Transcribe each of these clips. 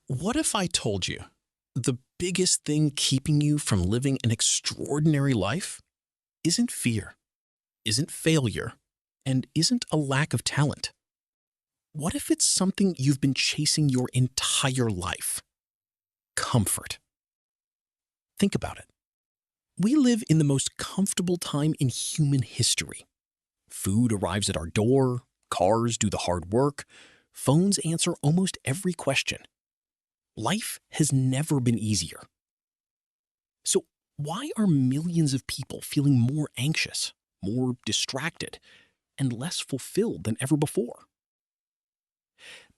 What if I told you the biggest thing keeping you from living an extraordinary life isn't fear, isn't failure, and isn't a lack of talent? What if it's something you've been chasing your entire life? Comfort. Think about it. We live in the most comfortable time in human history. Food arrives at our door, cars do the hard work, phones answer almost every question. Life has never been easier. So why are millions of people feeling more anxious, more distracted, and less fulfilled than ever before?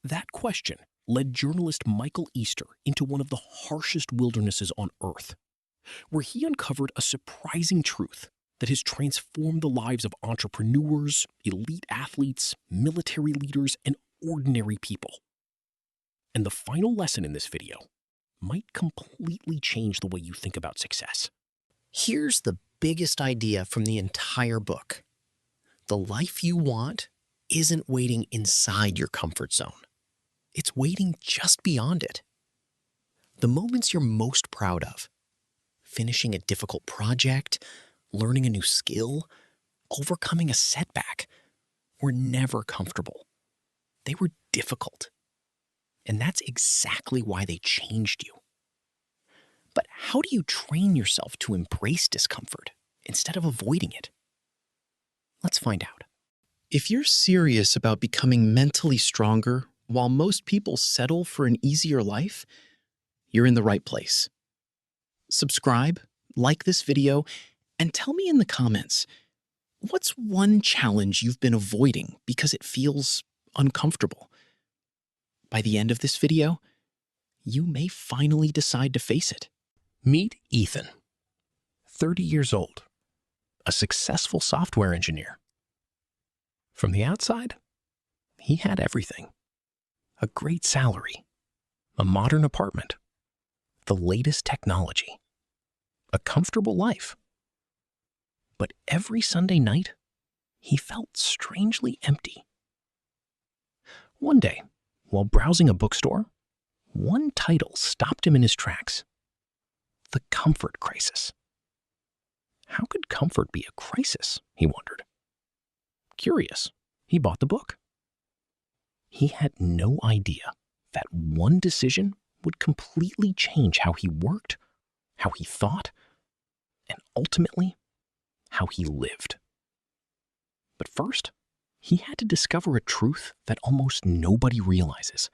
That question led journalist Michael Easter into one of the harshest wildernesses on Earth, where he uncovered a surprising truth that has transformed the lives of entrepreneurs, elite athletes, military leaders, and ordinary people. And the final lesson in this video might completely change the way you think about success. Here's the biggest idea from the entire book. The life you want isn't waiting inside your comfort zone. It's waiting just beyond it. The moments you're most proud of, finishing a difficult project, learning a new skill, overcoming a setback, were never comfortable. They were difficult. And that's exactly why they changed you. But how do you train yourself to embrace discomfort instead of avoiding it? Let's find out. If you're serious about becoming mentally stronger while most people settle for an easier life, you're in the right place. Subscribe, like this video, and tell me in the comments, what's one challenge you've been avoiding because it feels uncomfortable? By the end of this video, you may finally decide to face it. Meet Ethan, 30 years old, a successful software engineer. From the outside, he had everything. A great salary, a modern apartment, the latest technology, a comfortable life. But every Sunday night, he felt strangely empty. One day, while browsing a bookstore, one title stopped him in his tracks. The Comfort Crisis. How could comfort be a crisis, he wondered. Curious, he bought the book. He had no idea that one decision would completely change how he worked, how he thought, and ultimately, how he lived. But first, he had to discover a truth that almost nobody realizes,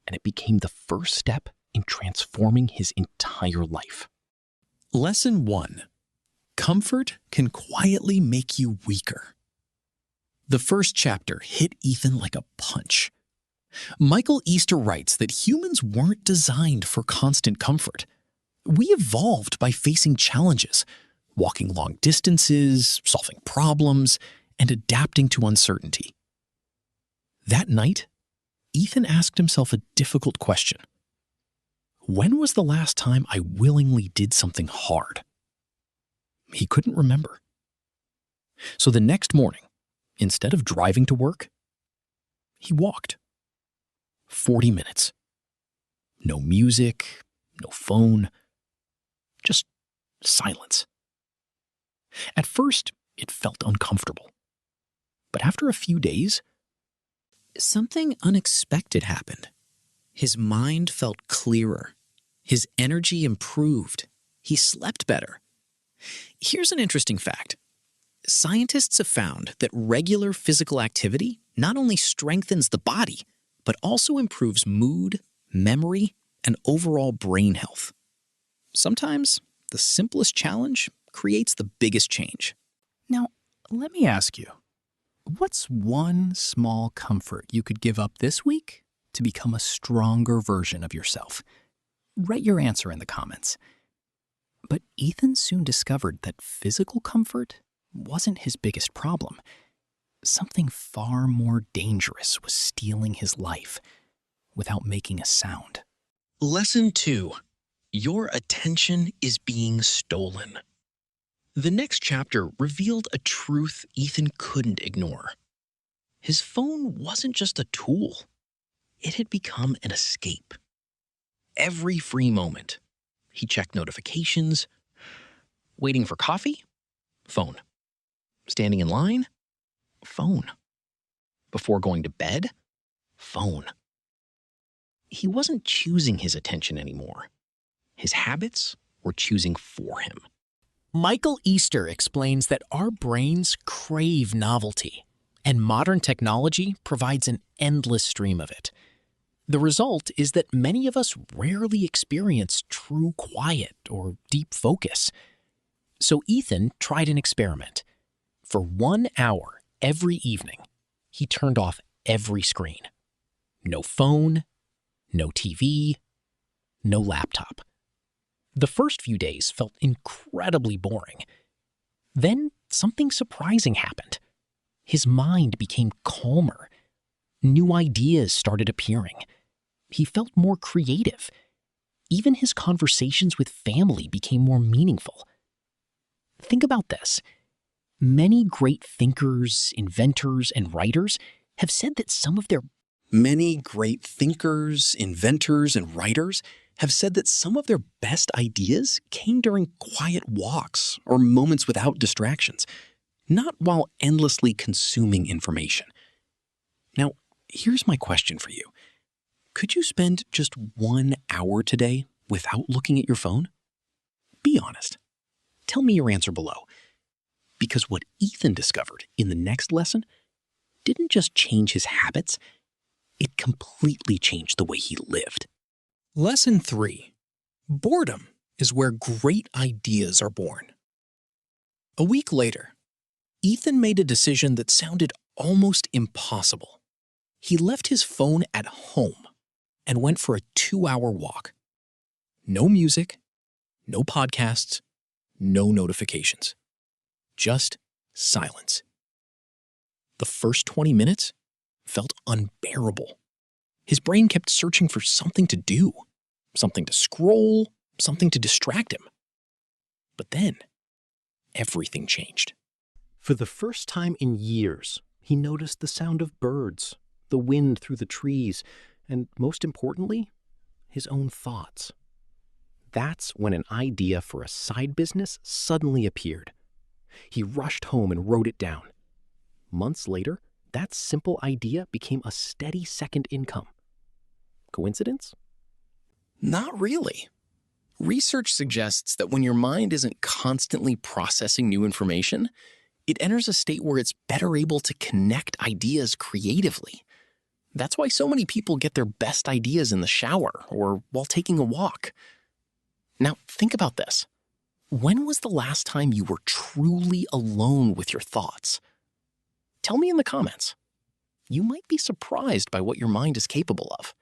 and it became the first step in transforming his entire life. Lesson 1. Comfort can quietly make you weaker. The first chapter hit Ethan like a punch. Michael Easter writes that humans weren't designed for constant comfort. We evolved by facing challenges, walking long distances, solving problems, and adapting to uncertainty. That night, Ethan asked himself a difficult question. When was the last time I willingly did something hard? He couldn't remember. So the next morning, instead of driving to work, he walked. 40 minutes. No music, no phone, just silence. At first, it felt uncomfortable. But after a few days, something unexpected happened. His mind felt clearer. His energy improved. He slept better. Here's an interesting fact. Scientists have found that regular physical activity not only strengthens the body, but also improves mood, memory, and overall brain health. Sometimes the simplest challenge creates the biggest change. Now, let me ask you, what's one small comfort you could give up this week to become a stronger version of yourself? Write your answer in the comments. But Ethan soon discovered that physical comfort wasn't his biggest problem. Something far more dangerous was stealing his life without making a sound. Lesson 2. Your attention is being stolen. The next chapter revealed a truth Ethan couldn't ignore. His phone wasn't just a tool. It had become an escape. every free moment. He checked notifications. Waiting for coffee? Phone. Standing in line? Phone. Before going to bed? Phone. He wasn't choosing his attention anymore. His habits were choosing for him. Michael Easter explains that our brains crave novelty, and modern technology provides an endless stream of it. The result is that many of us rarely experience true quiet or deep focus. So Ethan tried an experiment. For 1 hour every evening, he turned off every screen. No phone, no TV, no laptop. The first few days felt incredibly boring. Then something surprising happened. His mind became calmer. New ideas started appearing. He felt more creative. Even his conversations with family became more meaningful. Think about this. Many great thinkers, inventors, and writers have said that some of their best ideas came during quiet walks or moments without distractions, not while endlessly consuming information. Now, here's my question for you. Could you spend just 1 hour today without looking at your phone? Be honest. Tell me your answer below. Because what Ethan discovered in the next lesson didn't just change his habits, it completely changed the way he lived. Lesson 3. Boredom is where great ideas are born. A week later, Ethan made a decision that sounded almost impossible. He left his phone at home and went for a 2-hour walk. No music, no podcasts, no notifications. Just silence. The first 20 minutes felt unbearable. His brain kept searching for something to do, something to scroll, something to distract him. But then, everything changed. For the first time in years, he noticed the sound of birds, the wind through the trees, and most importantly, his own thoughts. That's when an idea for a side business suddenly appeared. He rushed home and wrote it down. Months later, that simple idea became a steady second income. Coincidence? Not really. Research suggests that when your mind isn't constantly processing new information, it enters a state where it's better able to connect ideas creatively. That's why so many people get their best ideas in the shower or while taking a walk. Now, think about this. When was the last time you were truly alone with your thoughts? Tell me in the comments. You might be surprised by what your mind is capable of.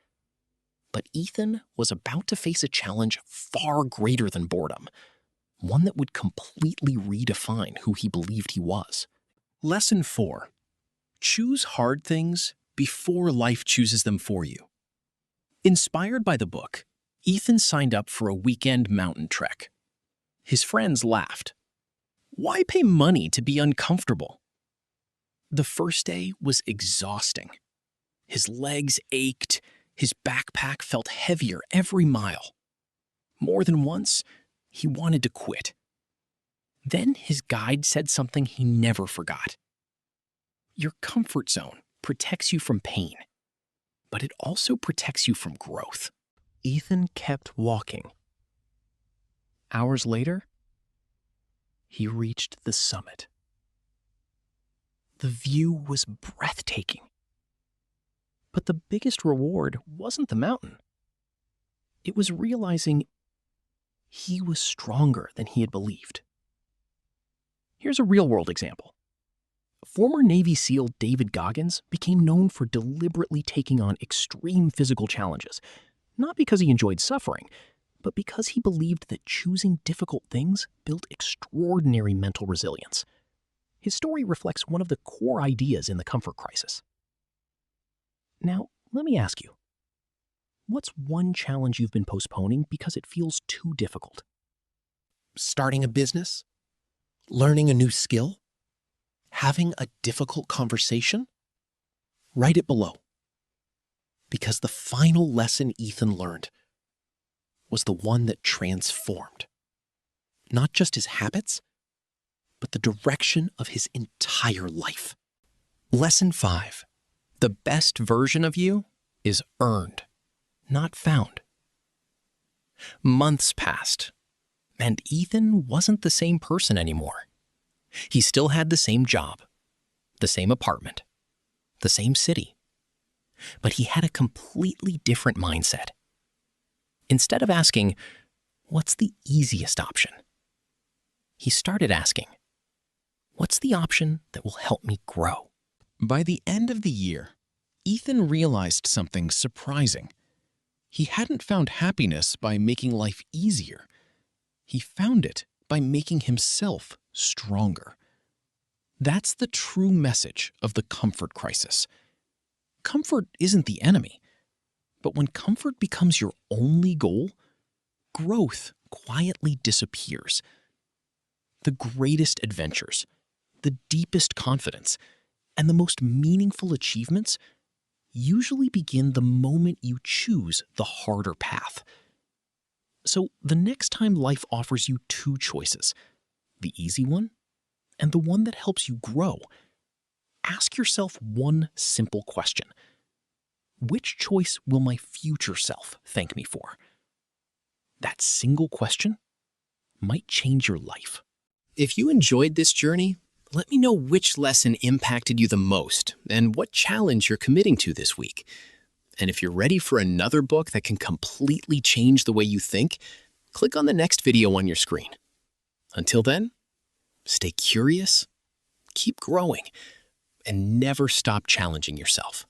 But Ethan was about to face a challenge far greater than boredom, one that would completely redefine who he believed he was. Lesson 4. Choose hard things before life chooses them for you. Inspired by the book, Ethan signed up for a weekend mountain trek. His friends laughed. Why pay money to be uncomfortable? The first day was exhausting. His legs ached, his backpack felt heavier every mile. More than once, he wanted to quit. Then his guide said something he never forgot. Your comfort zone protects you from pain, but it also protects you from growth. Ethan kept walking. Hours later, he reached the summit. The view was breathtaking. But the biggest reward wasn't the mountain. It was realizing he was stronger than he had believed. Here's a real-world example. Former Navy SEAL David Goggins became known for deliberately taking on extreme physical challenges, not because he enjoyed suffering, but because he believed that choosing difficult things built extraordinary mental resilience. His story reflects one of the core ideas in the comfort crisis. Now, let me ask you, what's one challenge you've been postponing because it feels too difficult? Starting a business? Learning a new skill? Having a difficult conversation? Write it below. Because the final lesson Ethan learned was the one that transformed not just his habits, but the direction of his entire life. Lesson 5. The best version of you is earned, not found. Months passed, and Ethan wasn't the same person anymore. He still had the same job, the same apartment, the same city. But he had a completely different mindset. Instead of asking, "What's the easiest option?" he started asking, "What's the option that will help me grow?" By the end of the year, Ethan realized something surprising. He hadn't found happiness by making life easier. He found it by making himself stronger. That's the true message of the comfort crisis. Comfort isn't the enemy, but when comfort becomes your only goal, growth quietly disappears. The greatest adventures, the deepest confidence, and the most meaningful achievements usually begin the moment you choose the harder path. So the next time life offers you two choices, the easy one and the one that helps you grow, ask yourself one simple question. Which choice will my future self thank me for? That single question might change your life. If you enjoyed this journey, let me know which lesson impacted you the most and what challenge you're committing to this week. And if you're ready for another book that can completely change the way you think, click on the next video on your screen. Until then, stay curious, keep growing, and never stop challenging yourself.